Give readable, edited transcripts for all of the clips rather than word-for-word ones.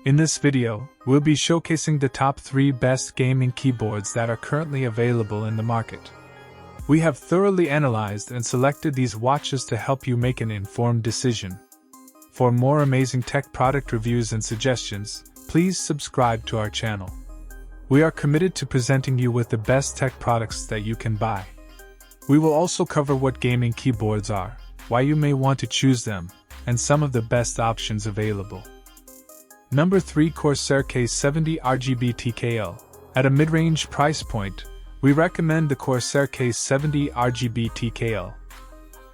In this video, we'll be showcasing the top 3 best gaming keyboards that are currently available in the market. We have thoroughly analyzed and selected these watches to help you make an informed decision. For more amazing tech product reviews and suggestions, please subscribe to our channel. We are committed to presenting you with the best tech products that you can buy. We will also cover what gaming keyboards are, why you may want to choose them, and some of the best options available. Number 3, Corsair K70 RGB TKL. At a mid-range price point, we recommend the Corsair K70 RGB TKL.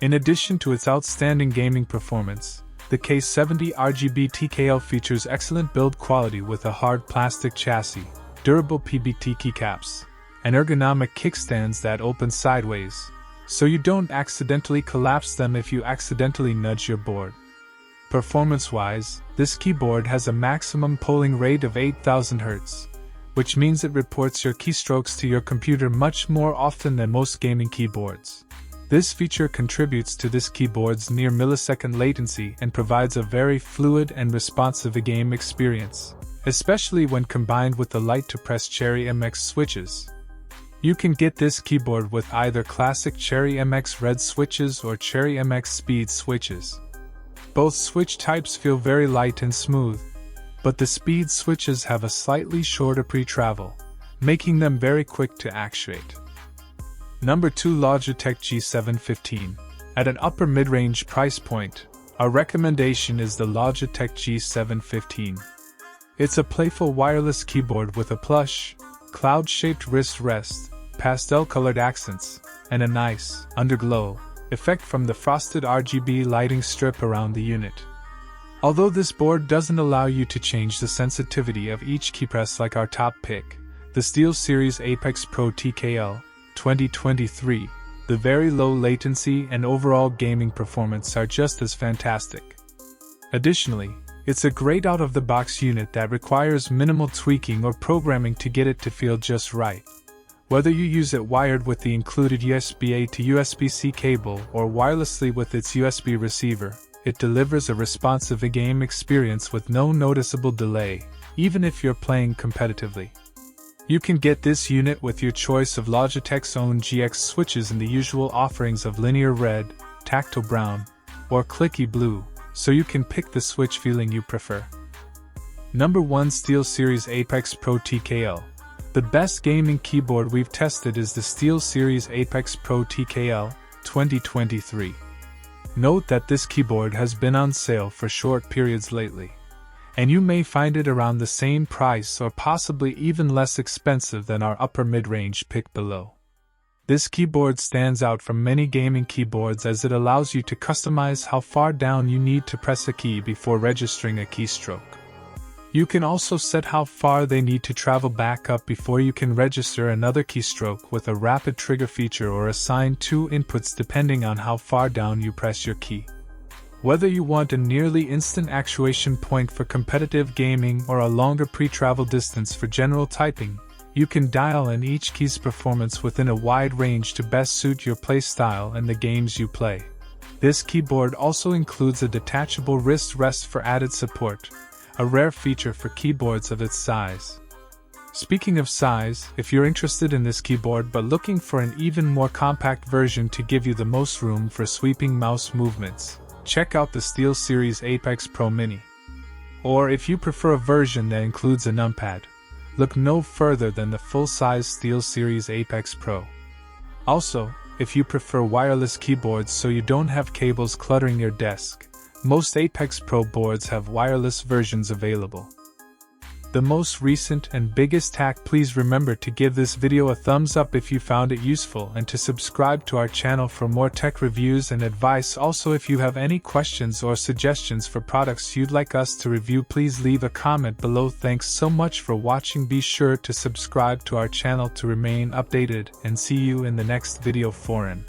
In addition to its outstanding gaming performance, the K70 RGB TKL features excellent build quality with a hard plastic chassis, durable PBT keycaps, and ergonomic kickstands that open sideways, so you don't accidentally collapse them if you accidentally nudge your board. Performance-wise, this keyboard has a maximum polling rate of 8000 Hz, which means it reports your keystrokes to your computer much more often than most gaming keyboards. This feature contributes to this keyboard's near millisecond latency and provides a very fluid and responsive game experience, especially when combined with the light-to-press Cherry MX switches. You can get this keyboard with either classic Cherry MX red switches or Cherry MX speed switches. Both switch types feel very light and smooth, but the speed switches have a slightly shorter pre-travel, making them very quick to actuate. Number 2, Logitech G715. At an upper mid-range price point, our recommendation is the Logitech G715. It's a playful wireless keyboard with a plush, cloud-shaped wrist rest, pastel-colored accents, and a nice, underglow effect from the frosted RGB lighting strip around the unit. Although this board doesn't allow you to change the sensitivity of each keypress like our top pick, the SteelSeries Apex Pro TKL 2023, the very low latency and overall gaming performance are just as fantastic. Additionally, it's a great out-of-the-box unit that requires minimal tweaking or programming to get it to feel just right. Whether you use it wired with the included USB-A to USB-C cable or wirelessly with its USB receiver, it delivers a responsive game experience with no noticeable delay, even if you're playing competitively. You can get this unit with your choice of Logitech's own GX switches in the usual offerings of linear red, tactile brown, or clicky blue, so you can pick the switch feeling you prefer. Number 1, SteelSeries Apex Pro TKL. The best gaming keyboard we've tested is the SteelSeries Apex Pro TKL 2023. Note that this keyboard has been on sale for short periods lately, and you may find it around the same price or possibly even less expensive than our upper mid-range pick below. This keyboard stands out from many gaming keyboards as it allows you to customize how far down you need to press a key before registering a keystroke. You can also set how far they need to travel back up before you can register another keystroke with a rapid trigger feature or assign 2 inputs depending on how far down you press your key. Whether you want a nearly instant actuation point for competitive gaming or a longer pre-travel distance for general typing, you can dial in each key's performance within a wide range to best suit your playstyle and the games you play. This keyboard also includes a detachable wrist rest for added support, a rare feature for keyboards of its size. Speaking of size, if you're interested in this keyboard but looking for an even more compact version to give you the most room for sweeping mouse movements, check out the SteelSeries Apex Pro Mini. Or if you prefer a version that includes a numpad, look no further than the full-size SteelSeries Apex Pro. Also, if you prefer wireless keyboards so you don't have cables cluttering your desk, most Apex Pro boards have wireless versions available. The most recent and biggest hack, please remember to give this video a thumbs up if you found it useful and to subscribe to our channel for more tech reviews and advice. Also, if you have any questions or suggestions for products you'd like us to review, please leave a comment below. Thanks so much for watching. Be sure to subscribe to our channel to remain updated and see you in the next video. Foreign.